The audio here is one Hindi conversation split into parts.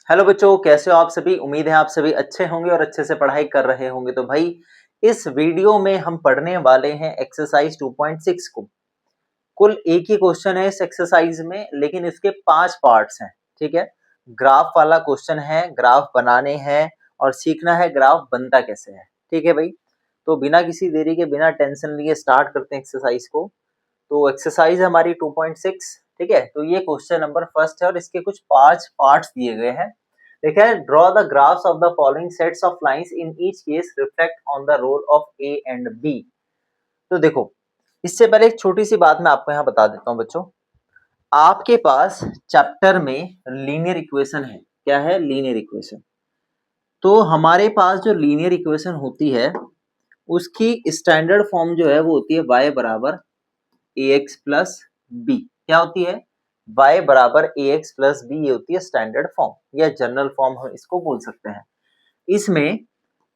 हेलो बच्चों, कैसे हो आप सभी। उम्मीद है आप सभी अच्छे होंगे और अच्छे से पढ़ाई कर रहे होंगे। तो भाई इस वीडियो में हम पढ़ने वाले हैं एक्सरसाइज 2.6 को। कुल एक ही क्वेश्चन है इस एक्सरसाइज में, लेकिन इसके 5 पार्ट्स हैं। ठीक है, ग्राफ वाला क्वेश्चन है, ग्राफ बनाने हैं और सीखना है ग्राफ बनता कैसे है। ठीक है भाई, तो बिना किसी देरी के, बिना टेंशन लिए स्टार्ट करते हैं एक्सरसाइज को। तो एक्सरसाइज हमारी 2.6। ठीक है, तो ये क्वेश्चन नंबर फर्स्ट है और इसके कुछ 5 पार्ट्स दिए गए हैं। देखा है, draw the graphs of the following sets of lines in each case reflect on the role of a and b. तो देखो, इससे पहले एक छोटी सी बात मैं आपको यहाँ बता देता हूँ बच्चों। आपके पास चैप्टर में लीनियर इक्वेशन है। क्या है? Linear equation. तो हमारे पास जो लीनियर इक्वेशन होती है उसकी स्टैंडर्ड फॉर्म जो है वो होती है y बराबर ए एक्स प्लस बी। क्या होती है? y बराबर ए एक्स प्लस बी, ये होती है स्टैंडर्ड फॉर्म या जनरल फॉर्म हम इसको बोल सकते हैं। इसमें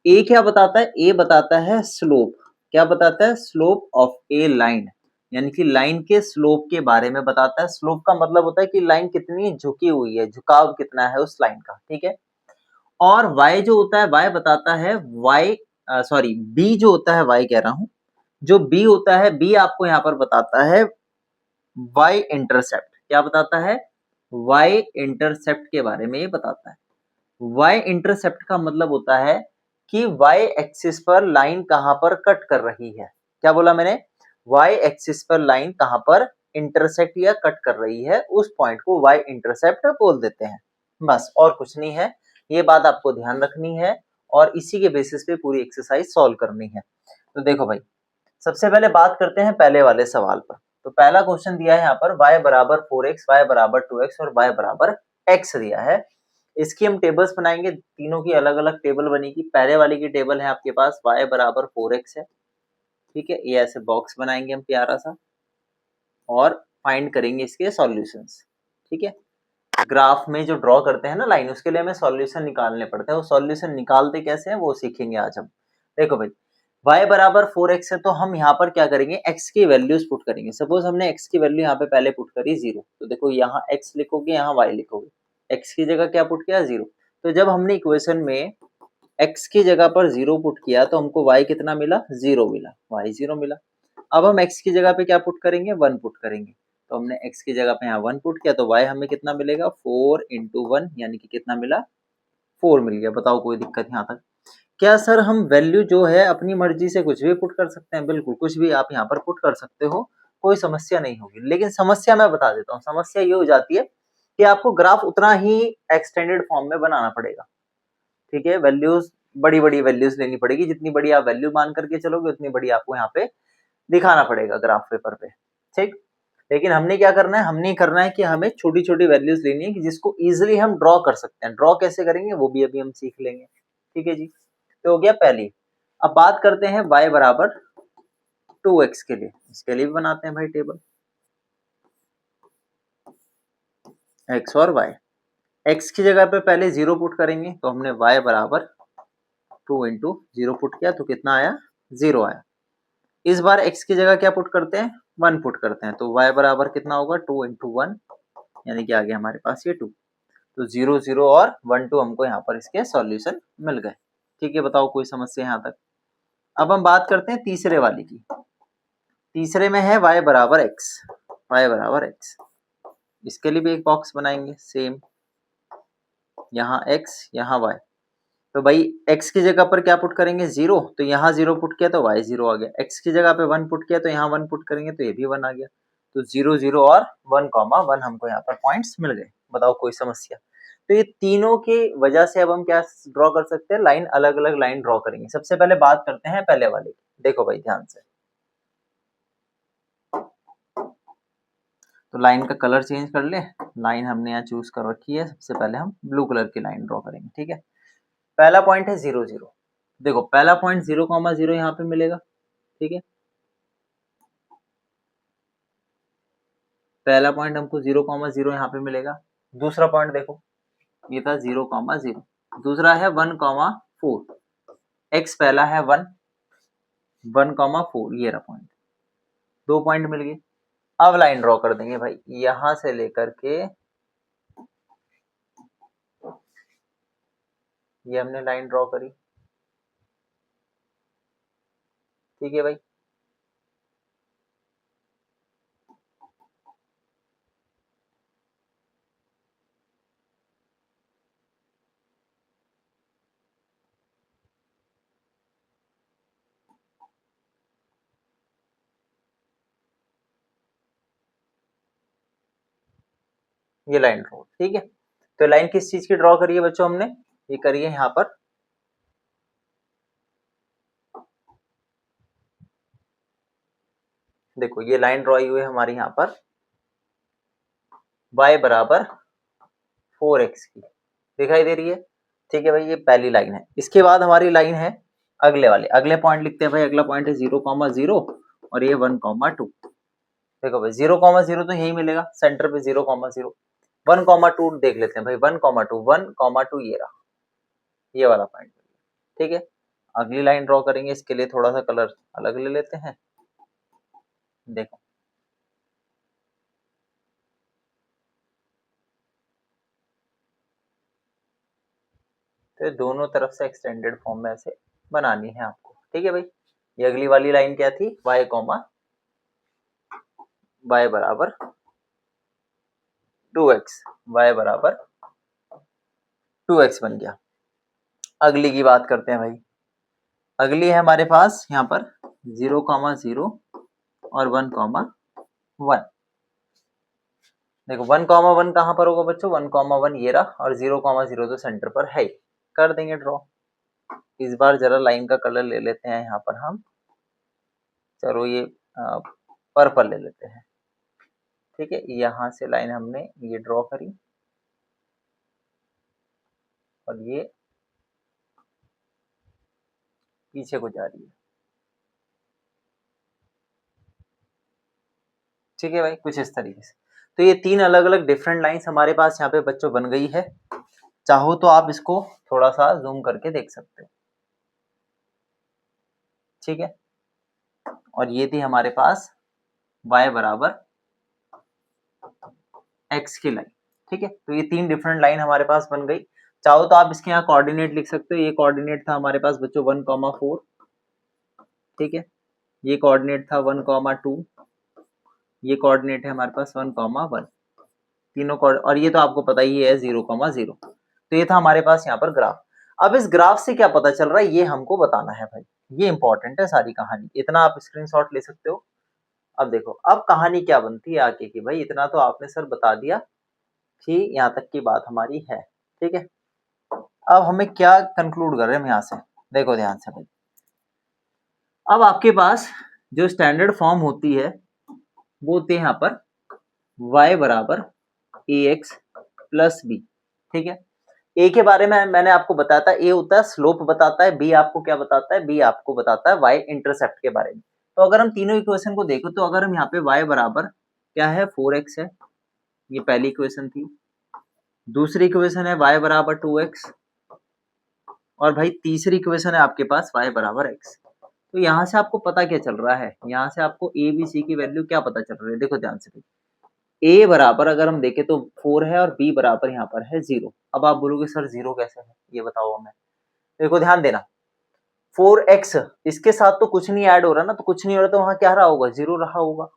a क्या बताता है? a बताता है स्लोप। क्या बताता है? स्लोप ऑफ ए लाइन, यानी कि लाइन के स्लोप के बारे में बताता है। स्लोप का मतलब होता है कि लाइन कितनी झुकी हुई है, झुकाव कितना है उस लाइन का। ठीक है, और y जो होता है, y बताता है b जो होता है, y कह रहा हूं, जो b होता है, b आपको यहाँ पर बताता है y इंटरसेप्ट। क्या बताता है? y इंटरसेप्ट के बारे में ये बताता है। y इंटरसेप्ट का मतलब होता है कि y एक्सिस पर लाइन कहां पर कट कर रही है। क्या बोला मैंने? y एक्सिस पर लाइन कहां पर इंटरसेक्ट या कट कर रही है, उस पॉइंट को y इंटरसेप्ट बोल देते हैं। बस, और कुछ नहीं है। ये बात आपको ध्यान रखनी है और इसी के बेसिस पे पूरी एक्सरसाइज सॉल्व करनी है। तो देखो भाई, सबसे पहले बात करते हैं पहले वाले सवाल पर। तो पहला क्वेश्चन दिया है यहाँ पर y बराबर 4x, y बराबर 2x और y बराबर x दिया है। इसकी हम टेबल्स बनाएंगे, तीनों की अलग अलग टेबल बनेगी। पहले वाली की टेबल है आपके पास y बराबर 4x है। ठीक है, ये ऐसे बॉक्स बनाएंगे हम प्यारा सा और फाइंड करेंगे इसके सॉल्यूशंस। ठीक है, ग्राफ में जो ड्रॉ करते हैं ना लाइन, उसके लिए हमें सॉल्यूशन निकालने पड़ते हैं। वो सॉल्यूशन निकालते कैसे हैं वो सीखेंगे आज हम। देखो भाई, y बराबर 4x है तो हम यहाँ पर क्या करेंगे, x की वैल्यूज पुट करेंगे। सपोज हमने x की वैल्यू यहाँ पे पहले पुट करी 0, तो देखो यहाँ x लिखोगे, यहाँ y लिखोगे। x की जगह क्या पुट किया? 0। तो जब हमने इक्वेशन में x की जगह पर 0 पुट किया तो हमको y कितना मिला? 0 मिला, y 0 मिला। अब हम x की जगह पे क्या पुट करेंगे? 1 पुट करेंगे। तो हमने x की जगह पे यहाँ 1 पुट किया तो y हमें कितना मिलेगा? 4 इंटू 1, यानी कि कितना मिला? 4 मिल गया। बताओ कोई दिक्कत यहाँ तक? क्या सर हम वैल्यू जो है अपनी मर्जी से कुछ भी पुट कर सकते हैं? बिल्कुल, कुछ भी आप यहाँ पर पुट कर सकते हो, कोई समस्या नहीं होगी। लेकिन समस्या मैं बता देता हूँ, समस्या ये हो जाती है कि आपको ग्राफ उतना ही एक्सटेंडेड फॉर्म में बनाना पड़ेगा। ठीक है, वैल्यूज बड़ी बड़ी वैल्यूज लेनी पड़ेगी। जितनी बड़ी आप वैल्यू मान करके चलोगे उतनी बड़ी आपको यहाँ पे दिखाना पड़ेगा ग्राफ पेपर पे। ठीक, लेकिन हमने क्या करना है? हमने करना है कि हमें छोटी छोटी वैल्यूज लेनी है कि जिसको इजिली हम ड्रॉ कर सकते हैं। ड्रॉ कैसे करेंगे वो भी अभी हम सीख लेंगे। ठीक है जी, तो हो गया पहली। अब बात करते हैं y बराबर 2x के लिए। इसके लिए भी बनाते हैं भाई टेबल, x और y। x की जगह पे पहले 0 पुट करेंगे, तो हमने y बराबर 2 इंटू 0 पुट किया तो कितना आया? 0 आया। इस बार x की जगह क्या पुट करते हैं? 1 पुट करते हैं, तो y बराबर कितना होगा? 2 इंटू 1, यानी कि आ गया हमारे पास ये 2। तो 0 0 और 1 2 हमको यहाँ पर इसके सॉल्यूशन मिल गए। ठीक है, बताओ कोई समस्या यहाँ तक? अब हम बात करते हैं तीसरे वाली की। तीसरे में है y बराबर x, y बराबर x। इसके लिए भी एक बॉक्स बनाएंगे सेम, यहाँ x यहाँ y। तो भाई x की जगह पर क्या पुट करेंगे? 0, तो यहाँ 0 पुट किया तो y 0 आ गया। x की जगह पे 1 पुट किया तो यहाँ 1 पुट करेंगे तो ये भी 1 आ गया। तो 0 0 और 1 1 हमको यहाँ पर पॉइंट्स मिल गए। बताओ कोई समस्या? तो ये तीनों की वजह से अब हम क्या ड्रॉ कर सकते हैं? लाइन, अलग अलग लाइन ड्रॉ करेंगे। सबसे पहले बात करते हैं पहले वाले की। देखो भाई ध्यान से, तो लाइन का कलर चेंज कर ले। लाइन हमने यहाँ चूज कर रखी है, सबसे पहले हम ब्लू कलर की लाइन ड्रॉ करेंगे। ठीक है, पहला पॉइंट है 0 0। देखो पहला पॉइंट 0,0 यहाँ पे मिलेगा। ठीक है, पहला पॉइंट हमको 0,0 यहाँ पे मिलेगा। दूसरा पॉइंट देखो, ये था 0,0। दूसरा है 1,4। एक्स पहला है 1, 1,4, ये रहा पॉइंट। 2 पॉइंट मिल गए। अब लाइन ड्रॉ कर देंगे भाई, यहां से लेकर के ये हमने लाइन ड्रॉ करी, ठीक है भाई। ये लाइन ड्रॉ, ठीक है। तो लाइन किस चीज की ड्रॉ करी है बच्चों हमने, ये करी है यहाँ पर देखो, ये लाइन ड्रॉ हुई है हमारी यहाँ पर y बराबर 4x की, दिखाई दे रही है, ठीक है भाई। ये पहली लाइन है। इसके बाद हमारी लाइन है अगले वाले, अगले पॉइंट लिखते हैं भाई। अगला पॉइंट है 0,0 और ये 1,2। देखो भाई 0,0 तो यही मिलेगा सेंटर पे 0,0। 1,2 देख लेते हैं भाई, 1,2 ये रहा, ये वाला पॉइंट, ठीक है। अगली लाइन ड्रॉ करेंगे, इसके लिए थोड़ा सा कलर अलग ले लेते हैं। देखो तो दोनों तरफ से एक्सटेंडेड फॉर्म में ऐसे बनानी है आपको, ठीक है भाई। ये अगली वाली लाइन क्या थी, y बराबर 2x, y बराबर 2x बन गया। अगली की बात करते हैं भाई। अगली है हमारे पास यहाँ पर 0,0 और 1,1। देखो 1,1 कहाँ पर होगा बच्चों, 1,1 ये रहा, और 0,0 तो सेंटर पर है। कर देंगे ड्रॉ। इस बार जरा लाइन का कलर ले लेते हैं यहाँ पर हम, चलो ये पर्पल ले लेते हैं, ठीक है। यहाँ से लाइन हमने ये ड्रॉ करी और ये पीछे को जा रही है, ठीक है भाई, कुछ इस तरीके से। तो ये 3 अलग अलग डिफरेंट लाइंस हमारे पास यहाँ पे बच्चों बन गई है। चाहो तो आप इसको थोड़ा सा जूम करके देख सकते हो, ठीक है। और ये थी हमारे पास y बराबर x की लाइन, ठीक है। तो ये 3 डिफरेंट लाइन हमारे पास बन गई। चाहो तो आप इसके यहाँ कोऑर्डिनेट लिख सकते हो। ये कोऑर्डिनेट था हमारे पास बच्चों 1,4, ठीक है। ये कोऑर्डिनेट था 1,2, ये कोऑर्डिनेट है हमारे पास 1,1, तीनों और ये तो आपको पता ही है 0,0। तो ये था हमारे पास यहाँ पर ग्राफ। अब इस ग्राफ से क्या पता चल रहा है ये हमको बताना है भाई, ये इंपॉर्टेंट है सारी कहानी। इतना आप स्क्रीनशॉट ले सकते हो। अब देखो अब कहानी क्या बनती है आगे की भाई, इतना तो आपने सर बता दिया कि यहाँ तक की बात हमारी है, ठीक है। अब हमें क्या कंक्लूड कर रहे हैं हम यहाँ से, देखो ध्यान से भाई। अब आपके पास जो स्टैंडर्ड फॉर्म होती है वो होती है यहाँ पर y बराबर ax प्लस बी, ठीक है। ए के बारे में मैंने आपको बताया था, ए होता है स्लोप बताता है, बी आपको क्या बताता है, बी आपको बताता है y इंटरसेप्ट के बारे में। तो अगर हम तीनों इक्वेशन को देखो तो अगर हम यहाँ पे y बराबर क्या है 4x है, ये पहली इक्वेशन थी। दूसरी इक्वेशन है y बराबर 2x, और भाई तीसरी इक्वेशन है आपके पास y बराबर x। तो यहाँ से आपको पता क्या चल रहा है, यहाँ से आपको a b c की वैल्यू क्या पता चल रही है, देखो ध्यान से। a बराबर अगर हम देखें तो 4 है और b बराबर यहाँ पर है 0। अब आप बोलोगे सर 0 कैसे है, ये बताओ हमें। देखो ध्यान देना, 4x इसके साथ तो कुछ नहीं ऐड हो रहा ना, तो कुछ नहीं हो रहा तो वहां क्या रहा होगा, 0 रहा होगा।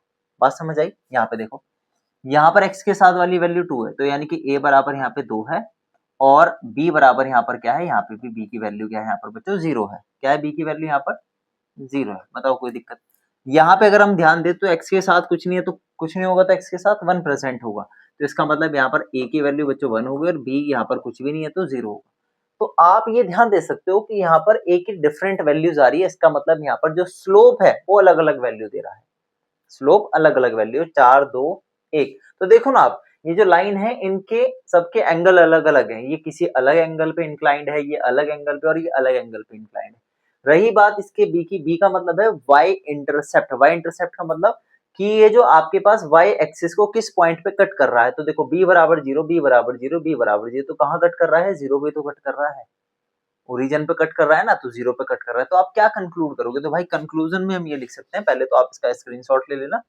बात समझ आई। यहाँ पे देखो, यहाँ पर x के साथ वाली वैल्यू 2 है, तो यानी कि a बराबर यहाँ पे 2 है, और b बराबर यहाँ पर क्या है, यहाँ पे भी b की वैल्यू क्या है, यहाँ पर बच्चों 0 है। क्या है b की वैल्यू यहाँ पर 0 है। बताओ कोई दिक्कत। यहाँ पे अगर हम ध्यान दें तो x के साथ कुछ नहीं है, तो कुछ नहीं होगा तो x के साथ 1% होगा, तो इसका मतलब यहाँ पर a की वैल्यू बच्चों 1 होगी और b यहाँ पर कुछ भी नहीं है तो 0 होगा। तो आप ये ध्यान दे सकते हो कि यहाँ पर a की डिफरेंट वैल्यूज आ रही है, इसका मतलब यहाँ पर जो स्लोप है वो अलग अलग वैल्यू दे रहा है, स्लोप अलग अलग वैल्यू 4 2 1। तो देखो ना आप, ये जो लाइन है इनके सबके एंगल अलग अलग है, ये किसी अलग एंगल पे इंक्लाइंड है, ये अलग एंगल पे, और ये अलग एंगल पे इंक्लाइंड है। रही बात इसके b की, b का मतलब है y इंटरसेप्ट। y इंटरसेप्ट का मतलब कि ये जो आपके पास y एक्सिस को किस पॉइंट पे कट कर रहा है। तो देखो b बराबर 0, b बराबर 0, b बराबर 0, तो कहाँ कट कर रहा है, 0 पे तो कट कर रहा है, ओरिजिन पे कट कर रहा है ना, तो 0 पे कट कर रहा है। तो आप क्या कंक्लूड करोगे, तो भाई कंक्लूजन में हम ये लिख सकते हैं, पहले तो आप इसका स्क्रीनशॉट ले लेना।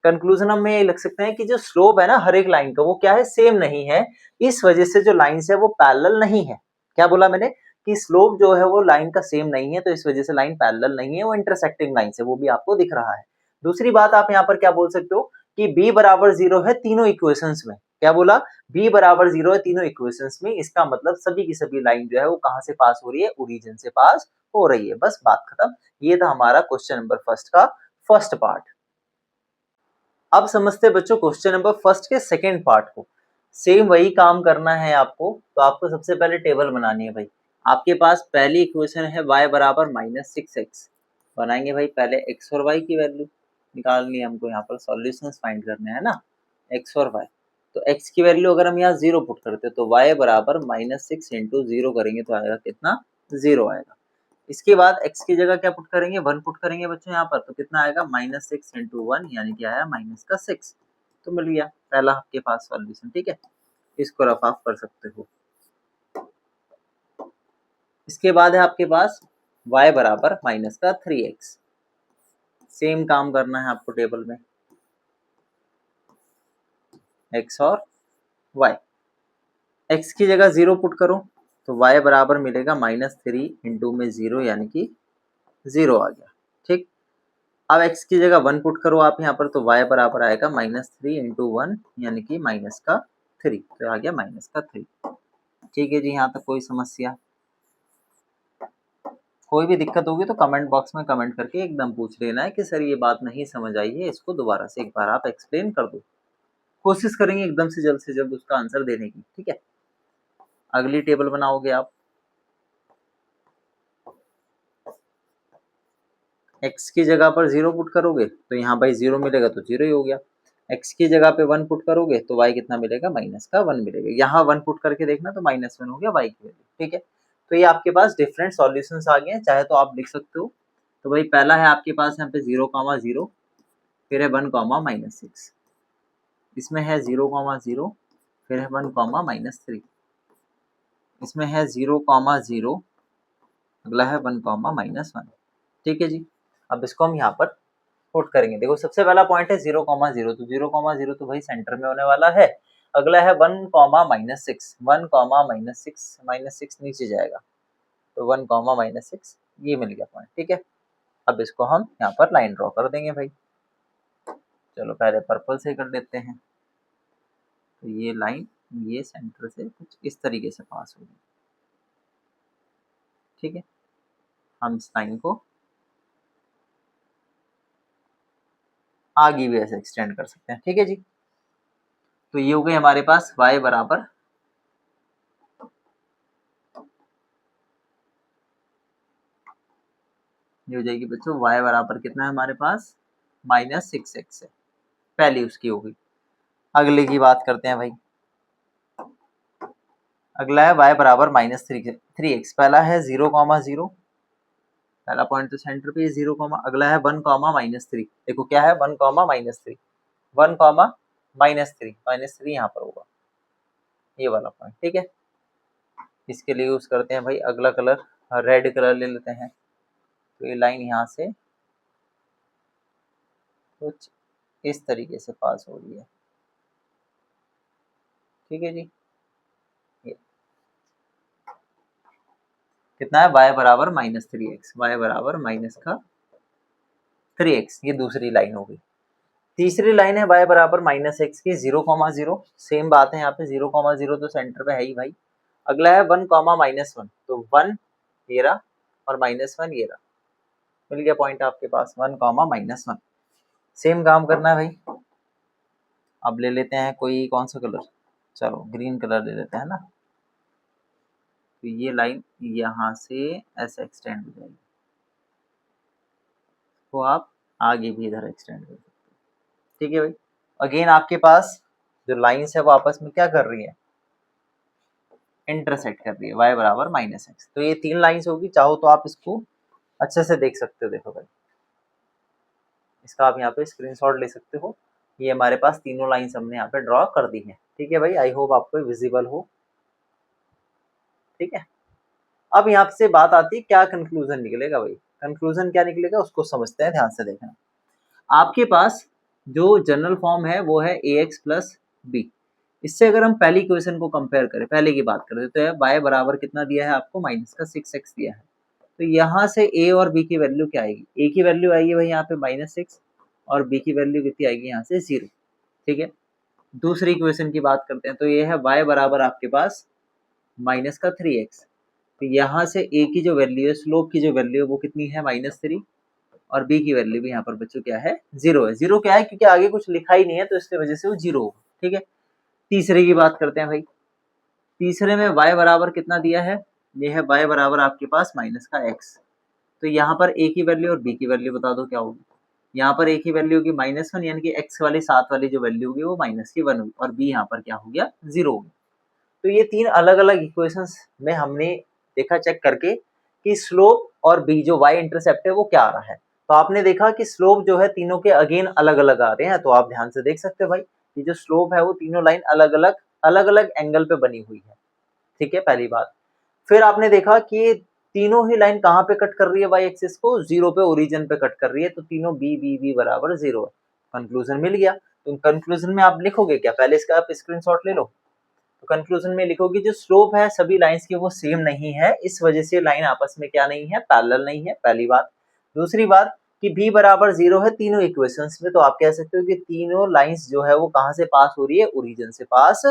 कंक्लूजन हम ये लिख सकते हैं कि जो स्लोप है ना हर एक लाइन का वो क्या है, सेम नहीं है, इस वजह से जो लाइंस है वो पैरेलल नहीं है। क्या बोला मैंने कि स्लोप जो है वो लाइन का सेम नहीं है, तो इस वजह से लाइन पैरेलल नहीं है, वो इंटरसेक्टिंग लाइन से, वो भी आपको दिख रहा है। दूसरी बात आप यहाँ पर क्या बोल सकते हो कि b बराबर 0 है तीनों इक्वेशंस में। क्या बोला? b बराबर 0 है तीनों इक्वेशंस में, इसका मतलब सभी की सभी लाइन जो है वो कहां से पास हो रही है? ओरिजिन से पास हो रही है। बस बात खत्म। ये था हमारा क्वेश्चन नंबर फर्स्ट का फर्स्ट पार्ट। अब समझते बच्चों क्वेश्चन नंबर फर्स्ट के सेकेंड पार्ट को। सेम वही काम करना है आपको, तो आपको सबसे पहले टेबल बनानी है भाई। आपके पास पहली इक्वेशन है y बराबर -6x। बनाएंगे भाई, पहले x और y की वैल्यू निकालनी है हमको, यहाँ पर सॉल्यूशंस फाइंड करने हैं ना, x और y। तो x की वैल्यू अगर हम यहाँ 0 पुट करते तो y बराबर -6 इंटू 0 करेंगे तो आएगा कितना? 0 आएगा। इसके बाद x की जगह क्या पुट करेंगे? 1 पुट करेंगे बच्चों यहाँ पर, तो कितना आएगा? -6 इंटू 1 यानी कि आया -6। तो मिल गया पहला आपके पास सॉल्यूशन। ठीक है, इसको रफ ऑफ कर सकते हो। इसके बाद है आपके पास y बराबर -3x। सेम काम करना है आपको टेबल में, x और y। x की जगह 0 पुट करो तो y बराबर मिलेगा -3 इंटू में 0 यानी कि 0 आ गया। ठीक, अब x की जगह 1 पुट करो आप यहाँ पर, तो y बराबर आएगा -3 इंटू 1 यानी कि -3, तो आ गया -3। ठीक है जी, यहाँ तक कोई समस्या? कोई भी दिक्कत होगी तो कमेंट बॉक्स में कमेंट करके एकदम पूछ लेना है कि सर ये बात नहीं समझ आई है, इसको दोबारा से एक बार आप एक्सप्लेन कर दो। कोशिश करेंगे एकदम से जल्द उसका आंसर देने की। ठीक है, अगली टेबल बनाओगे आप। x की जगह पर 0 पुट करोगे तो यहाँ भाई 0 मिलेगा तो 0 ही हो गया। x की जगह पे 1 पुट करोगे तो y कितना मिलेगा? -1 मिलेगा। यहाँ 1 पुट करके देखना तो -1 हो गया y की वैल्यू। ठीक है, तो ये आपके पास डिफरेंट सॉल्यूशंस आ गए हैं, चाहे तो आप लिख सकते हो। तो भाई पहला है आपके पास यहाँ पे 0,0, फिर है 1,-6, इसमें है 0,0, फिर है 1,-3, इसमें है 0,0, अगला है 1,-1। ठीक है जी, अब इसको हम यहाँ पर पुट करेंगे। देखो सबसे पहला पॉइंट है 0,0, तो 0,0 तो भाई सेंटर में होने वाला है। अगला है 1,-6, 1,-6, -6 नीचे जाएगा तो 1,-6, ये मिल गया पॉइंट। ठीक है, अब इसको हम यहाँ पर लाइन ड्रॉ कर देंगे भाई। चलो पहले पर्पल से कर लेते हैं। तो ये लाइन ये सेंटर से कुछ इस तरीके से पास होगी। ठीक है, हम इस लाइन को आगे भी ऐसे एक्सटेंड कर सकते हैं। ठीक है जी, तो ये हो गई हमारे पास y बराबर ये हो जाएगी बच्चों y बराबर कितना है हमारे पास? -6x है, पहली उसकी होगी। अगले की बात करते हैं भाई। अगला है y बराबर -3x। पहला है 0,0, पहला पॉइंट तो सेंटर पे 0, अगला है 1,-3। देखो क्या है? 1,-3, 1,-3, -3 यहाँ पर होगा, ये वाला पॉइंट। ठीक है, इसके लिए यूज करते हैं भाई अगला कलर, रेड कलर ले लेते हैं। तो ये लाइन यहाँ से कुछ इस तरीके से पास हो रही है। ठीक है जी, ये कितना है? y बराबर -3x, y बराबर -3x, ये दूसरी लाइन होगी। तीसरी लाइन है y बराबर -x की 0,0, सेम बात है यहाँ पे 0,0 तो सेंटर पे है ही भाई। अगला है 1,-1, तो 1 ये रहा और -1 ये रहा, मिल गया पॉइंट आपके पास 1,-1। सेम काम करना है भाई। अब ले लेते हैं कोई कौन सा कलर, चलो ग्रीन कलर ले लेते हैं ना। तो ये लाइन यहाँ से ऐसे एक्सटेंड हो जाएगी, तो आप आगे भी इधर एक्सटेंड कर सकते हो। ठीक है भाई, अगेन आपके पास जो लाइन्स है वो आपस में क्या कर रही है? इंटरसेक्ट कर रही है, y बराबर -x। तो ये 3 लाइन्स होगी, चाहो तो आप इसको अच्छे से देख सकते हो। देखो भाई, इसका आप यहाँ पे स्क्रीनशॉट ले सकते हो। ये हमारे पास तीनों लाइन्स हमने यहाँ पे ड्रॉ कर दी हैं। ठीक है भाई, आई होप आपको विजिबल हो। ठीक है, अब यहाँ से बात आती है क्या कंक्लूजन निकलेगा भाई। कंक्लूजन क्या निकलेगा उसको समझते हैं, ध्यान से देखना। आपके पास जो जनरल फॉर्म है वो है ax प्लस बी। इससे अगर हम पहली इक्वेशन को कंपेयर करें, पहले की बात करें तो y बराबर कितना दिया है आपको, माइनस का 6x दिया है। तो यहाँ से a और b की वैल्यू क्या आएगी, a की वैल्यू आएगी भाई यहाँ पे -6 और b की वैल्यू कितनी आएगी यहाँ से 0। ठीक है, दूसरी इक्वेशन की बात करते हैं तो ये है y बराबर आपके पास माइनस का 3x। तो यहाँ से a की जो वैल्यू है, स्लोप की जो वैल्यू है वो कितनी है -3 और b की वैल्यू भी यहाँ पर बच्चों क्या है, 0 है। 0 क्या है, क्योंकि आगे कुछ लिखा ही नहीं है तो इसकी वजह से वो 0 होगा। ठीक है, तीसरे की बात करते हैं भाई। तीसरे में y बराबर कितना दिया है, ये है y बराबर आपके पास माइनस का x। तो यहाँ पर a की वैल्यू और b की वैल्यू बता दो क्या होगी। यहाँ पर a की वैल्यू होगी -1 यानी कि x वाली साथ वाली जो वैल्यू होगी वो -1 होगी और b यहाँ पर क्या हो गया, 0 होगी। तो ये तीन अलग अलग इक्वेशंस में हमने देखा चेक करके कि स्लोप और b जो y इंटरसेप्ट है वो क्या आ रहा है। तो आपने देखा कि स्लोप जो है तीनों के अगेन अलग अलग आ रहे हैं। तो आप ध्यान से देख सकते हो भाई कि जो स्लोप है वो तीनों लाइन अलग अलग एंगल पे बनी हुई है। ठीक है, पहली बात। फिर आपने देखा कि तीनों ही लाइन कहाँ पे कट कर रही है, वाई एक्सिस को 0 पे, ओरिजिन पे कट कर रही है। तो तीनों बी बी बी बराबर 0 है। कंक्लूजन मिल गया। तो कंक्लूजन में आप लिखोगे क्या, पहले इसका आप स्क्रीनशॉट ले लो। तो कंक्लूजन में लिखोगे जो स्लोप है सभी लाइंस की वो सेम नहीं है, इस वजह से लाइन आपस में क्या नहीं है, पैरेलल नहीं है, पहली बात। दूसरी बात कि b बराबर 0 है तीनों इक्वेशंस में। तो आप कह सकते हो कि तीनों लाइंस जो है वो कहां से पास हो रही है, ओरिजिन से पास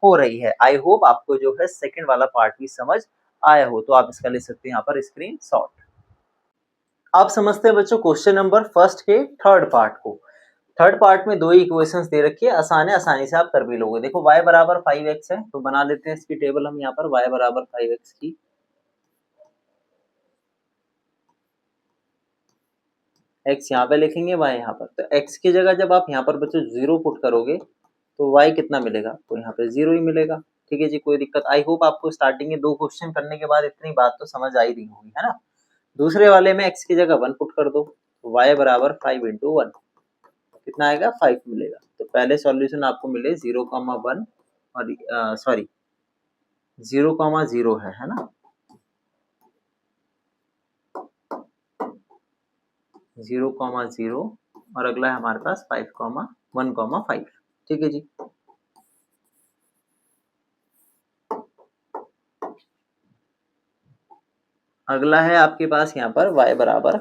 हो रही है। आई होप आपको जो है सेकंड वाला पार्ट भी समझ आया हो। तो आप इसका ले सकते हैं यहाँ पर स्क्रीन शॉट। आप समझते हैं बच्चों क्वेश्चन नंबर फर्स्ट के थर्ड पार्ट को। थर्ड पार्ट में दो ही इक्वेशंस दे रखी है, आसान है, आसानी से आप कर भी लोगे। देखो y बराबर 5x है, तो बना लेते हैं इसकी टेबल हम यहाँ पर। y बराबर 5x की x यहाँ पे लिखेंगे, y यहाँ पर। तो x की जगह जब आप यहाँ पर बच्चों 0 पुट करोगे तो y कितना मिलेगा, तो यहाँ पे 0 ही मिलेगा। ठीक है जी, कोई दिक्कत। आई होप आपको स्टार्टिंग में दो क्वेश्चन करने के बाद इतनी बात तो समझ आई रही होगी, है ना। दूसरे वाले में x की जगह 1 पुट कर दो, तो y बराबर 5 इंटू 1 कितना आएगा, 5 मिलेगा। तो पहले सॉल्यूशन आपको मिले 0,1 और सॉरी 0,0 है ना, 0,0 और अगला है हमारे पास 1,5। ठीक है जी। अगला है आपके पास यहाँ पर y बराबर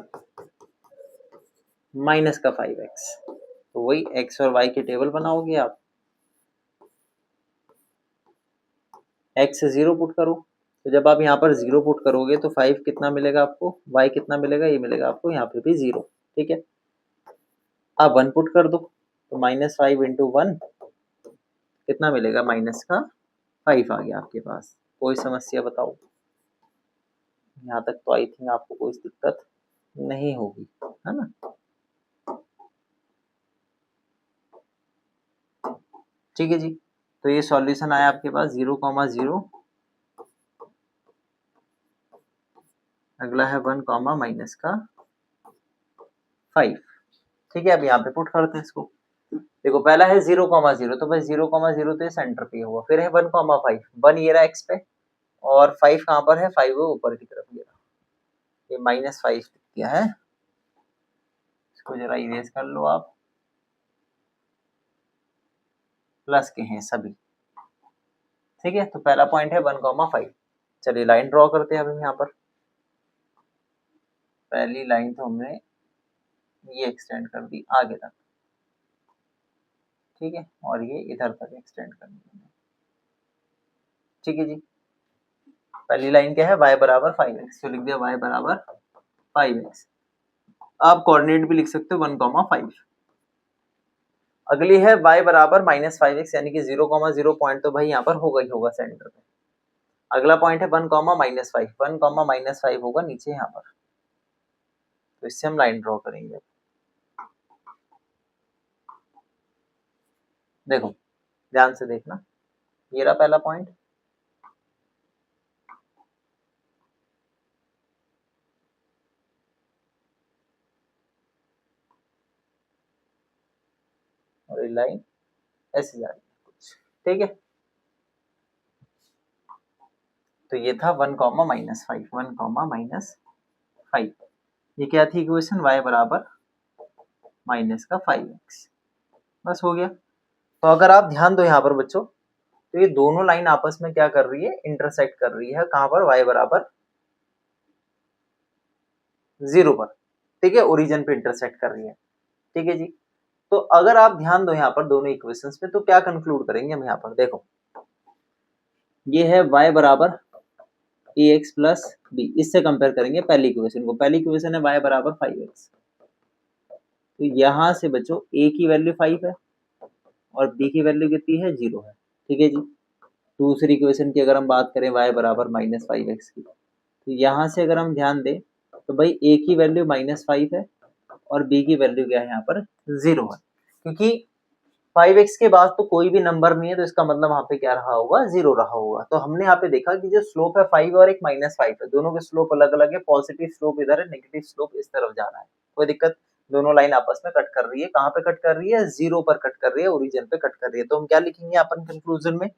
माइनस का 5x। तो वही x और y की टेबल बनाओगे आप। x से 0 पुट करो, तो जब आप यहाँ पर 0 पुट करोगे तो 5 कितना मिलेगा आपको, y कितना मिलेगा, ये मिलेगा आपको यहाँ पे भी 0। ठीक है, आप 1 पुट कर दो, तो -5 इंटू 1 कितना मिलेगा, माइनस का 5 आ गया आपके पास। कोई समस्या बताओ, यहाँ तक तो आई थिंक आपको कोई दिक्कत नहीं होगी, है ना। ठीक है जी, तो ये सॉल्यूशन आया आपके पास 0,0, अगला है 1, माइनस का 5। ठीक है, अब यहाँ पे पुट करते हैं इसको। देखो पहला है 0,0, तो भाई 0,0 तो ये सेंटर पे हुआ। फिर है 1,5, 1 ये रहा एक्स पे और 5 कहाँ पर है, 5 वो ऊपर की तरफ, ये रहा, ये -5 दिया है। इसको जरा इरेज कर लो आप, प्लस के हैं सभी। ठीक है, तो पहला पॉइंट है 1,5। चलिए लाइन ड्रॉ करते हैं अब हम यहाँ पर। पहली लाइन तो हमने ये एक्सटेंड कर दी आगे तक, ठीक है, और ये इधर तक एक्सटेंड कर दी। ठीक है जी, पहली लाइन क्या है, y बराबर 5x, तो लिख दिया y बराबर 5x। आप कोऑर्डिनेट भी लिख सकते हो 1,5। अगली है y बराबर -5x, यानी कि 0,0 पॉइंट तो भाई यहाँ पर होगा ही होगा सेंटर पे। अगला पॉइंट है 1, -5, 1, -5 होगा नीचे यहाँ पर। तो इससे हम लाइन ड्रॉ करेंगे। देखो ध्यान से देखना, ये रहा पहला पॉइंट, और ये लाइन ऐसे जा रही है कुछ। ठीक है, तो ये था 1, -5, 1, -5। ये क्या थी इक्वेशन, y बराबर -5x। बस हो गया। तो अगर आप ध्यान दो यहाँ पर बच्चों, तो ये दोनों लाइन आपस में क्या कर रही है, इंटरसेक्ट कर रही है, कहां पर, y बराबर 0 पर, ठीक है, ओरिजिन पे इंटरसेक्ट कर रही है, ठीक है जी। तो अगर आप ध्यान दो यहाँ पर दोनों इक्वेशंस में, तो क्या कंक्लूड करेंगे हम यहाँ पर, देखो ये है y बराबर ax प्लस बी, इससे कंपेयर करेंगे पहली इक्वेशन को, पहली इक्वेशन है y बराबर 5x, तो यहाँ से बच्चों a की वैल्यू 5 है और b की वैल्यू कितनी है, 0 है, ठीक है जी। दूसरी इक्वेशन की अगर हम बात करें y बराबर -5x की, तो यहाँ से अगर हम ध्यान दें तो भाई a की वैल्यू -5 है और b की वैल्यू क्या है यहाँ पर 0 है, क्योंकि 5x के बाद तो कोई भी नंबर नहीं है, तो इसका मतलब वहां पे क्या रहा होगा, 0 रहा होगा। तो हमने यहाँ पे देखा कि जो स्लोप है 5 और एक -5 है, दोनों के स्लोप अलग अलग है, पॉजिटिव स्लोप इधर है, नेगेटिव स्लोप इस तरफ जा रहा है, कोई दिक्कत, दोनों लाइन आपस में कट कर रही है, कहाँ पे कट कर रही है, 0 पर कट कर रही है, ओरिजिन पे कट कर रही है। तो हम क्या लिखेंगे अपन कंक्लूजन में,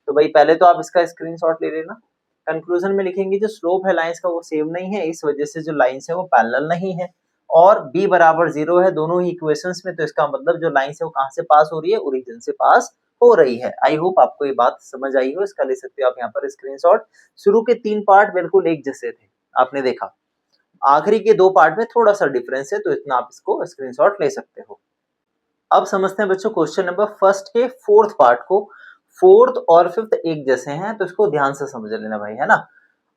तो भाई पहले तो आप इसका स्क्रीनशॉट ले लेना, कंक्लूजन में लिखेंगे जो स्लोप है लाइंस का वो सेम नहीं है, इस वजह से जो लाइंस है वो पैरेलल नहीं है, और b बराबर 0 है दोनों ही इक्वेशंस में, तो इसका मतलब जो लाइंस है वो कहां से पास हो रही है, ओरिजिन से पास हो रही है। आई होप आपको ये बात समझ आई हो, इसका ले सकते हो आप यहाँ पर स्क्रीनशॉट। शुरू के 3 पार्ट बिल्कुल एक जैसे थे, आपने देखा, आखिरी के 2 पार्ट में थोड़ा सा डिफरेंस है, तो इतना आप इसको स्क्रीनशॉट ले सकते हो। अब समझते हैं बच्चों क्वेश्चन नंबर फर्स्ट के फोर्थ पार्ट को, फोर्थ और फिफ्थ एक जैसे हैं, तो इसको ध्यान से समझ लेना भाई, है ना।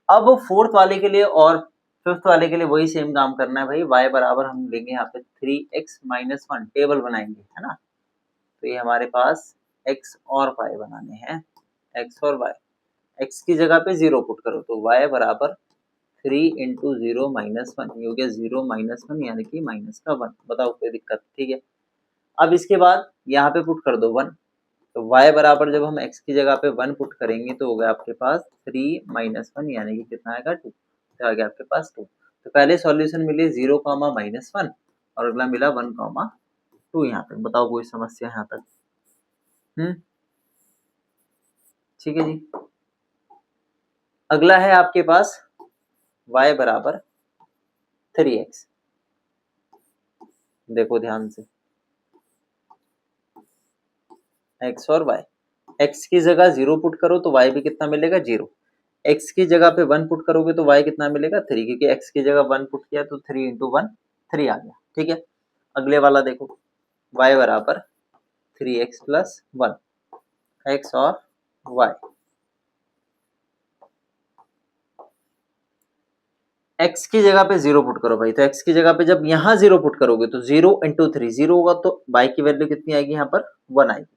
अब फोर्थ वाले के लिए और फिफ्थ वाले के लिए वही सेम काम करना है भाई, y बराबर हम लेंगे यहाँ पे 3x - 1, टेबल बनाएंगे, है ना। तो ये हमारे पास x और y बनाने हैं, x और y, x की जगह पे 0 पुट करो, तो y बराबर 3 × 0 - 1, ये हो गया 0 - 1 यानी कि माइनस का 1, बताओ कोई दिक्कत, ठीक है। अब इसके बाद यहाँ पे पुट कर दो 1, तो y बराबर जब हम x की जगह पे 1 पुट करेंगे तो हो गया आपके पास 3 - 1 यानी कि कितना आएगा 2, तो आ गया आपके पास 2। तो पहले सॉल्यूशन मिले 0, -1 और अगला मिला 1, 2। यहाँ पे बताओ कोई समस्या यहाँ तक, ठीक है जी। अगला है आपके पास y बराबर 3x, देखो ध्यान से, x और y, x की जगह 0 पुट करो तो y भी कितना मिलेगा, 0, x की जगह पे 1 पुट करोगे तो y कितना मिलेगा, 3, क्योंकि x की जगह 1 पुट किया तो 3 × 1 3 आ गया, ठीक है। अगले वाला देखो, y बराबर 3x + 1, x और y, x की जगह पे 0 पुट करो भाई, तो x की जगह पे जब यहाँ 0 पुट करोगे तो 0 × 3 0 होगा, तो y की वैल्यू कितनी आएगी, यहाँ पर 1 आएगी।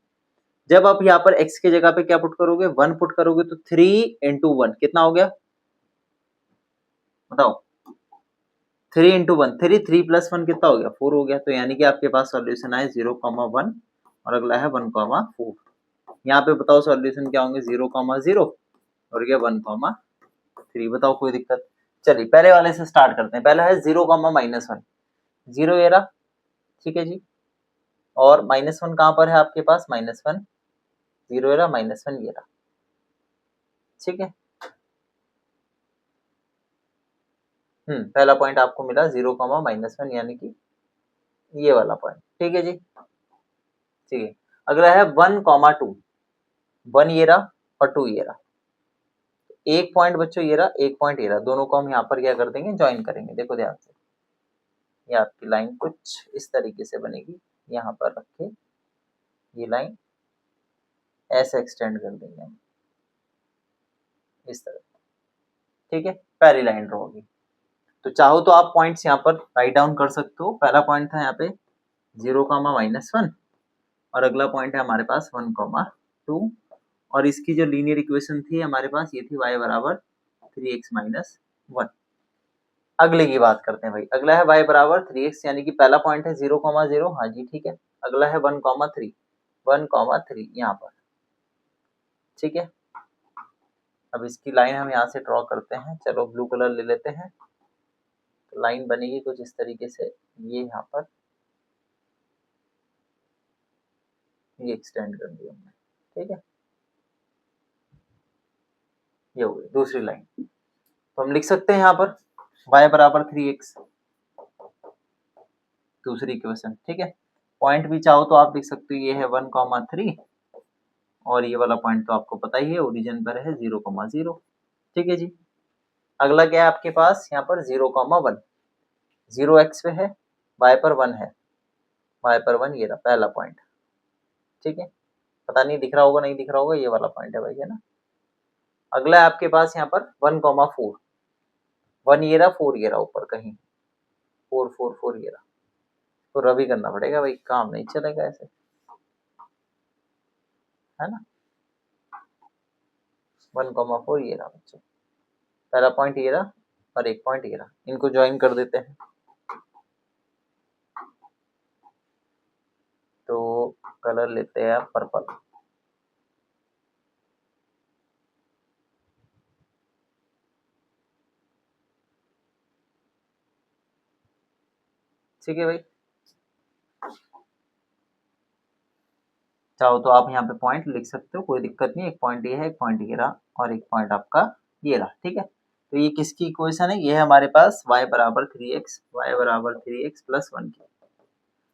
जब आप यहाँ पर x की जगह पे क्या पुट करोगे, 1 पुट करोगे, तो 3 × 1 कितना हो गया, बताओ, 3 × 1 3, 3 + 1 कितना हो गया, 4 हो गया। तो यानी कि आपके पास सॉल्यूशन आए 0, 1 और अगला है 1, 4। यहाँ पे बताओ सॉल्यूशन क्या होंगे, 0, 0 और क्या 1, 3, बताओ कोई दिक्कत। चलिए पहले वाले से स्टार्ट करते हैं, पहला है 0, -1, 0 ये रहा, ठीक है जी, और -1 कहाँ पर है आपके पास, -1, 0 ये रहा, -1 ये रहा, ठीक है। पहला पॉइंट आपको मिला 0, -1 यानी कि ये वाला पॉइंट, ठीक है जी, ठीक है। अगला है 1, 2, 1 ये रहा और 2 ये रहा, एक पॉइंट बच्चों ये रहा, एक पॉइंट ये रहा, दोनों को हम यहाँ पर क्या कर देंगे, ज्वाइन करेंगे। देखो ध्यान से, ये आपकी लाइन कुछ इस तरीके से बनेगी, यहाँ पर रख के ये लाइन ऐसे एक्सटेंड कर देंगे हम इस तरह, ठीक है, पहली लाइन ड्रॉ होगी। तो चाहो तो आप पॉइंट्स यहाँ पर राइट डाउन कर सकते हो। पहला पॉइंट था यहाँ पे 0, -1 और अगला पॉइंट है हमारे पास 1, 2 और इसकी जो लीनियर इक्वेशन थी हमारे पास ये थी y बराबर 3x - 1। अगले की बात करते हैं भाई, अगला है y बराबर 3x यानी कि पहला पॉइंट है 0, 0, हाँ जी ठीक है। अगला है 1, 3, 1, 3 यहाँ पर, ठीक है। अब इसकी लाइन हम यहाँ से ड्रॉ करते हैं, चलो ब्लू कलर ले लेते हैं, तो लाइन बनेगी कुछ इस तरीके से, ये यहाँ पर ये एक्सटेंड कर दिया हमने, ठीक है, ये हो गई दूसरी लाइन। तो हम लिख सकते हैं यहाँ पर y बराबर 3x, दूसरी इक्वेशन, ठीक है। पॉइंट भी चाहो तो आप लिख सकते हो, ये है 1, 3 और ये वाला पॉइंट तो आपको पता ही है, ओरिजिन पर है 0,0। ठीक है जी। अगला क्या है आपके पास यहाँ पर 0,1, 0x पे है, y पर 1 है, y पर 1, ये रहा पहला पॉइंट। ठीक है, पता नहीं दिख रहा होगा नहीं दिख रहा होगा, ये वाला पॉइंट है भाई, है ना। अगला है आपके पास यहाँ पर 1,4, 1 ये रहा, 4 ये रहा ऊपर कहीं, 4 4 4 ये रहा, तो रवि करना पड़ेगा भाई, काम नहीं चलेगा ऐसे, है ना। 1,4 ये रहा बच्चों, पहला पॉइंट ये रहा और एक पॉइंट ये रहा, इनको ज्वाइन कर देते हैं। तो कलर लेते हैं पर्पल। ठीक है भाई, चाहो तो आप यहाँ पे पॉइंट लिख सकते हो, कोई दिक्कत नहीं। एक पॉइंट ये है, एक पॉइंट ये रहा और एक पॉइंट आपका ये रहा। ठीक है, तो ये किसकी इक्वेशन है, ये है हमारे पास y बराबर 3x, y बराबर 3x प्लस 1 की।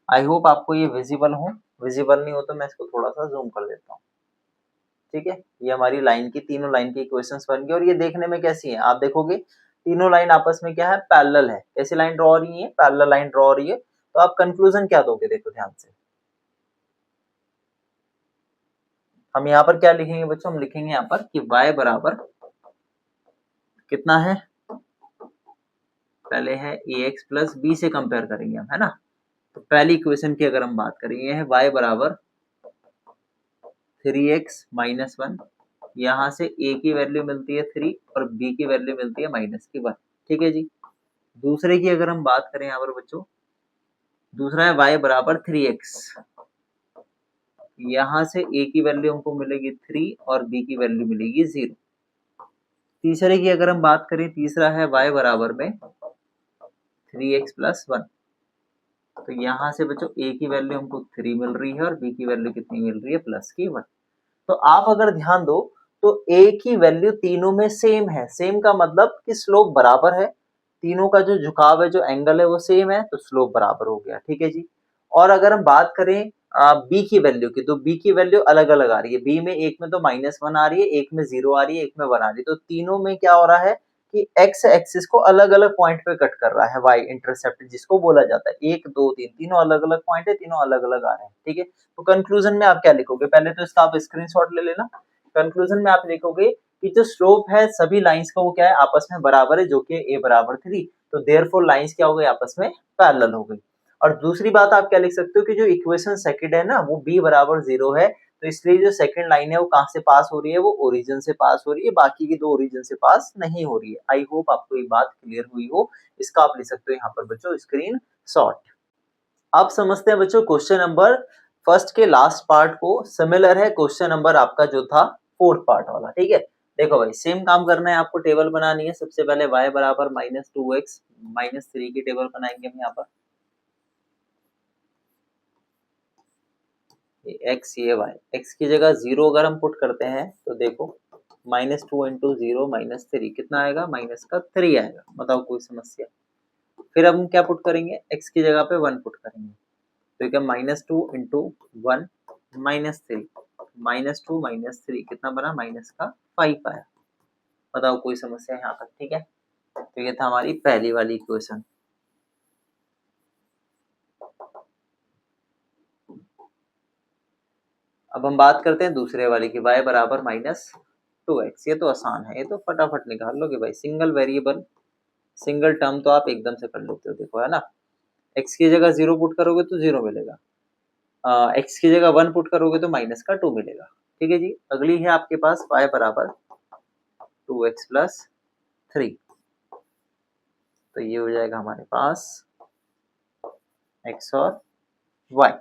आई होप आपको ये विजिबल हो, विजिबल नहीं हो तो मैं इसको थोड़ा सा जूम कर देता हूँ। ठीक है, ये हमारी लाइन की, तीनों लाइन की इक्वेशंस बन गई और ये देखने में कैसी है, आप देखोगे तीनों लाइन आपस में क्या है, पैरेलल है। कैसी लाइन ड्रॉ हो रही है, पैरेलल लाइन ड्रॉ हो रही है। तो आप कंक्लूजन क्या दोगे, देखो ध्यान से। हम यहाँ पर क्या लिखेंगे बच्चों, हम लिखेंगे यहाँ पर कि y बराबर कितना है, पहले है ax प्लस b से कंपेयर करेंगे हम, है ना। तो पहली इक्वेशन की अगर हम बात करें, ये है y बराबर 3x माइनस 1, यहाँ से a की वैल्यू मिलती है 3 और b की वैल्यू मिलती है माइनस की 1। ठीक है जी। दूसरे की अगर हम बात करें यहाँ पर बच्चों, दूसरा है y बराबर 3x, यहाँ से a की वैल्यू हमको मिलेगी 3 और b की वैल्यू मिलेगी 0। तीसरे की अगर हम बात करें, तीसरा है y बराबर में 3x प्लस 1, तो यहाँ से बच्चों a की वैल्यू हमको 3 मिल रही है और b की वैल्यू कितनी मिल रही है, प्लस की 1। तो आप अगर ध्यान दो तो a की वैल्यू तीनों में सेम है। सेम का मतलब कि स्लोप बराबर है, तीनों का जो झुकाव है, जो एंगल है वो सेम है, तो स्लोप बराबर हो गया। ठीक है जी। और अगर हम बात करें b की वैल्यू की, तो b की वैल्यू अलग अलग आ रही है। b में एक में तो -1 आ रही है, एक में 0 आ रही है, एक में 1 आ रही है। तो तीनों में क्या हो रहा है कि x एक्सिस को अलग अलग पॉइंट पे कट कर रहा है, y इंटरसेप्ट जिसको बोला जाता है। 1 2 3 तीनों अलग अलग पॉइंट है, तीनों अलग अलग आ रहे हैं। ठीक है, तो कंक्लूजन में आप क्या लिखोगे, पहले तो इसका आप स्क्रीनशॉट ले लेना। कंक्लूजन में आप लिखोगे कि जो स्लोप है सभी लाइंस का वो क्या है, आपस में बराबर है, जो कि a बराबर 3। तो देयरफॉर लाइंस क्या हो गई, आपस में पैरेलल हो गई। और दूसरी बात आप क्या लिख सकते हो कि जो इक्वेशन सेकंड है ना, वो b बराबर 0 है, तो इसलिए जो सेकंड लाइन है वो कहां से पास हो रही है, वो ओरिजिन से पास हो रही है, बाकी की दो ओरिजिन से पास नहीं हो रही है। आई होप आपको ये बात क्लियर हुई हो। इसका आप लिख सकते हो यहाँ पर बच्चों स्क्रीन शॉट। आप समझते हैं बच्चों क्वेश्चन नंबर फर्स्ट के लास्ट पार्ट को, सिमिलर है क्वेश्चन नंबर आपका जो था फोर्थ पार्ट वाला। ठीक है, देखो भाई सेम काम करना है आपको, टेबल बनानी है। सबसे पहले y बराबर -2x -3 की टेबल बनाएंगे हम यहाँ पर, x ये y, x की जगह 0 अगर हम पुट करते हैं तो देखो -2 इंटू 0 -3 कितना आएगा, माइनस का 3 आएगा। बताओ कोई समस्या। फिर हम क्या पुट करेंगे, x की जगह पे 1 पुट करेंगे, तो क्या -2 इंटू 1 -3, -2 -3 कितना बना, माइनस का 5 आया। बताओ कोई समस्या यहाँ तक। ठीक है, तो ये था हमारी पहली वाली इक्वेशन। अब हम बात करते हैं दूसरे वाले की, y बराबर -2x। ये तो आसान है, ये तो फटाफट निकाल लोगे भाई। सिंगल वेरिएबल, सिंगल टर्म तो आप एकदम से कर लेते हो, देखो है ना। x की जगह 0 पुट करोगे तो 0 मिलेगा, x की जगह 1 पुट करोगे तो माइनस का 2 मिलेगा। ठीक है जी। अगली है आपके पास y बराबर 2x प्लस 3, तो ये हो जाएगा हमारे पास x और y।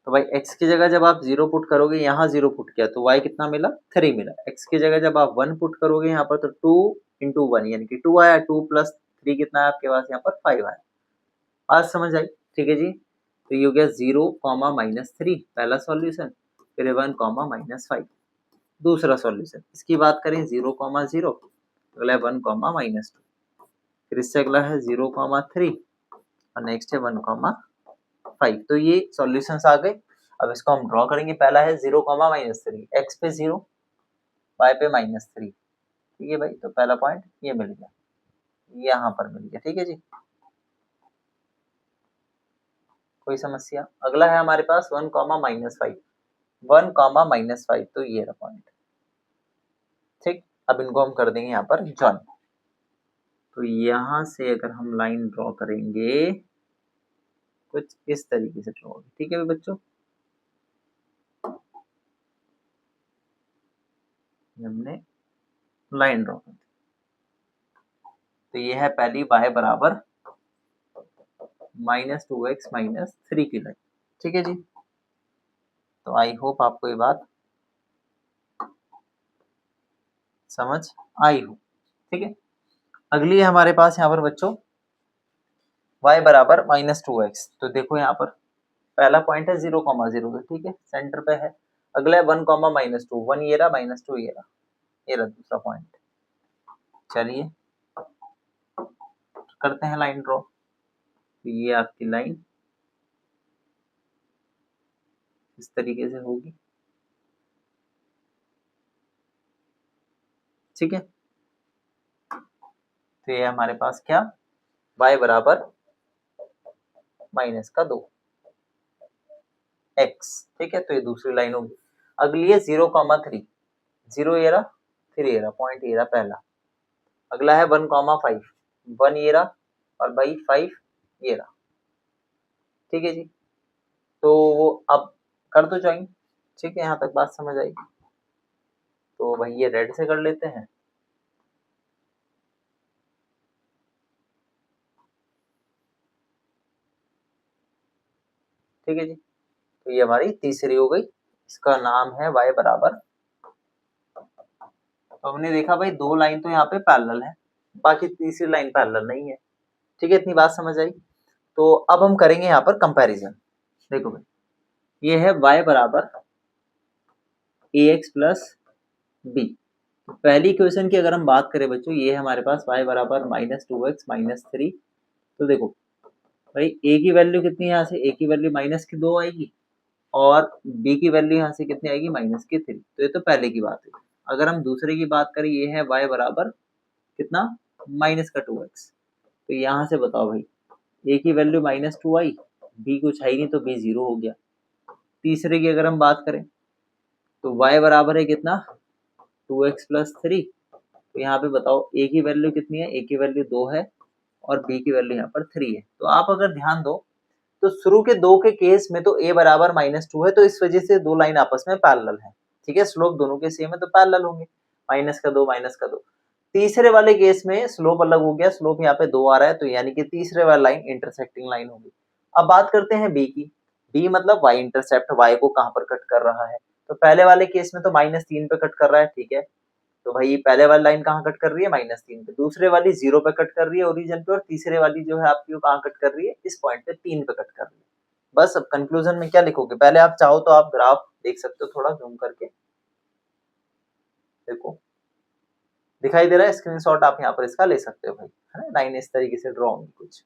तो भाई x की जगह जब आप 0 पुट करोगे, यहाँ 0 पुट किया तो y कितना मिला, 3 मिला। x की जगह जब आप 1 पुट करोगे यहाँ पर, तो 2 इंटू 1 यानी कि 2 आया, 2 प्लस 3 कितना है आपके पास यहाँ पर, 5 आया। आज समझ आई। ठीक है जी। तो ये हो गया 0, -3 पहला सॉल्यूशन, फिर 1, -5 दूसरा सॉल्यूशन। इसकी बात करें 0, 0, अगला है 1, -2, फिर इससे अगला है 0, 3 और नेक्स्ट है 1, 5। तो ये सॉल्यूशंस आ गए। अब इसको हम ड्रॉ करेंगे। पहला है 0, -3, x पे 0, y पे -3। ठीक है भाई, तो पहला पॉइंट ये मिल गया, यहाँ पर मिल गया। ठीक है जी, कोई समस्या? अगला है हमारे पास 1, -5, 1, -5, तो ये रहा पॉइंट। ठीक, अब इनको हम कर देंगे यहाँ पर जॉइन। तो यहाँ से अगर हम लाइन ड्रॉ करेंगे कुछ इस तरीके से ड्रॉ होगी। ठीक है बच्चों, हमने लाइन ड्रॉ कर दी। तो ये है पहली y बराबर -2x -3 की लाइन। ठीक है जी, तो आई होप आपको ये बात समझ आई हो। ठीक है, अगली है हमारे पास यहाँ पर बच्चों y बराबर -2x। तो देखो यहाँ पर पहला पॉइंट है 0, 0, तो ठीक है सेंटर पे है। अगला है 1, -2, 1 ये रहा, -2 ये रहा, ये रहा दूसरा पॉइंट। चलिए करते हैं लाइन ड्रॉ। तो ये आपकी लाइन इस तरीके से होगी। ठीक है, तो ये हमारे पास क्या, y बराबर -2 x। ठीक है, तो ये दूसरी लाइन होगी। अगली है 0, 3, 0 ये रहा, 3 ये रहा, पॉइंट ये रहा पहला। अगला है 1, 5, 1 ये रहा और भाई 5 ये रहा। ठीक है जी, तो वो अब कर दो ज्वाइन। ठीक है, यहाँ तक बात समझ आई। तो भाई ये रेड से कर लेते हैं। ठीक है जी, तो ये हमारी तीसरी हो गई, इसका नाम है y बराबर। तो हमने देखा भाई दो लाइन तो यहाँ पे पैरेलल है, बाकी तीसरी लाइन पैरेलल नहीं है। ठीक है, इतनी बात समझ आई। तो अब हम करेंगे यहाँ पर कंपैरिजन। देखो भाई, ये है y बराबर ax प्लस b। पहली इक्वेशन की अगर हम बात करें बच्चों, ये है हमारे पास y बराबर -2x -3। तो देखो भाई a की वैल्यू कितनी है, यहाँ से a की वैल्यू -2 आएगी और b की वैल्यू यहाँ से कितनी आएगी, -3। तो ये तो पहले की बात है। अगर हम दूसरे की बात करें, ये है y बराबर कितना, -2x। तो यहाँ से बताओ भाई, a की वैल्यू -2 आई, b कुछ है ही नहीं तो b 0 हो गया। तीसरे की अगर हम बात करें तो y बराबर है कितना, 2x प्लस 3। तो यहाँ पे बताओ a की वैल्यू कितनी है, a की वैल्यू 2 है और b की वैल्यू यहाँ पर 3 है। तो आप अगर ध्यान दो तो शुरू के दो के केस में तो a बराबर -2 है, तो इस वजह से दो लाइन आपस में पैरेलल है। ठीक है, स्लोप दोनों के सेम है तो पैरेलल होंगे, -2 -2। तीसरे वाले केस में स्लोप अलग हो गया, स्लोप यहाँ पे 2 आ रहा है, तो यानी कि तीसरे वाली लाइन इंटरसेक्टिंग लाइन होगी। अब बात करते हैं b की। b मतलब y इंटरसेप्ट, y को कहाँ पर कट कर रहा है। तो पहले वाले केस में तो -3 पे कट कर रहा है। ठीक है, तो भाई पहले वाली लाइन कहाँ कट कर रही है, -3 पे। दूसरे वाली 0 पे कट कर रही है ओरिजिन पे, और तीसरे वाली जो है आपकी वो कहाँ कट कर रही है, इस पॉइंट पे 3 पे कट कर रही है। बस अब कंक्लूजन में क्या लिखोगे, पहले आप चाहो तो आप ग्राफ देख सकते हो, थोड़ा जूम करके देखो, दिखाई दे रहा है। स्क्रीनशॉट आप यहाँ पर इसका ले सकते हो भाई, है ना। लाइन इस तरीके से ड्रॉ होंगी कुछ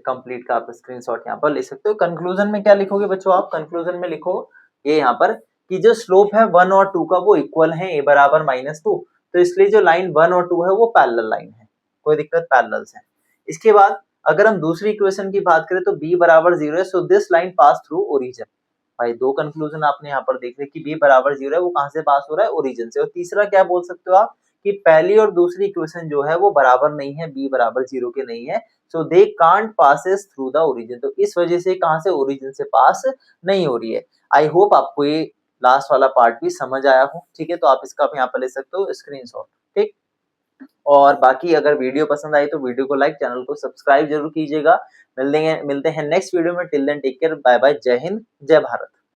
कंप्लीट का, आप स्क्रीनशॉट यहाँ पर ले सकते हो। कंक्लूजन में क्या लिखोगे बच्चों, आप कंक्लूजन में लिखो ये यहाँ पर कि जो स्लोप है 1 और 2 का वो इक्वल है, a बराबर -2। तो इसलिए जो लाइन 1 और 2 है वो पैरेलल लाइन है, कोई दिक्कत, पैरेलल्स है। इसके बाद अगर हम दूसरी इक्वेशन की बात करें तो b बराबर 0 है, so this line pass through origin. भाई दो कंक्लूजन आपने यहाँ पर देख लिया कि b बराबर 0 है, वो कहाँ से पास हो रहा है, ओरिजिन से। और तीसरा क्या बोल सकते हो आप कि पहली और दूसरी इक्वेशन जो है वो बराबर नहीं है, b बराबर 0 के नहीं है, so they can't passes through the origin. तो इस वजह से कहाँ से, ओरिजिन से पास नहीं हो रही है। आई होप आपको ये लास्ट वाला पार्ट भी समझ आया हो। ठीक है, तो आप इसका यहाँ पर ले सकते हो स्क्रीनशॉट। ठीक, और बाकी अगर वीडियो पसंद आई तो वीडियो को लाइक, चैनल को सब्सक्राइब जरूर कीजिएगा। मिलते हैं नेक्स्ट वीडियो में। Till then take care, bye bye, जय हिंद, जय भारत।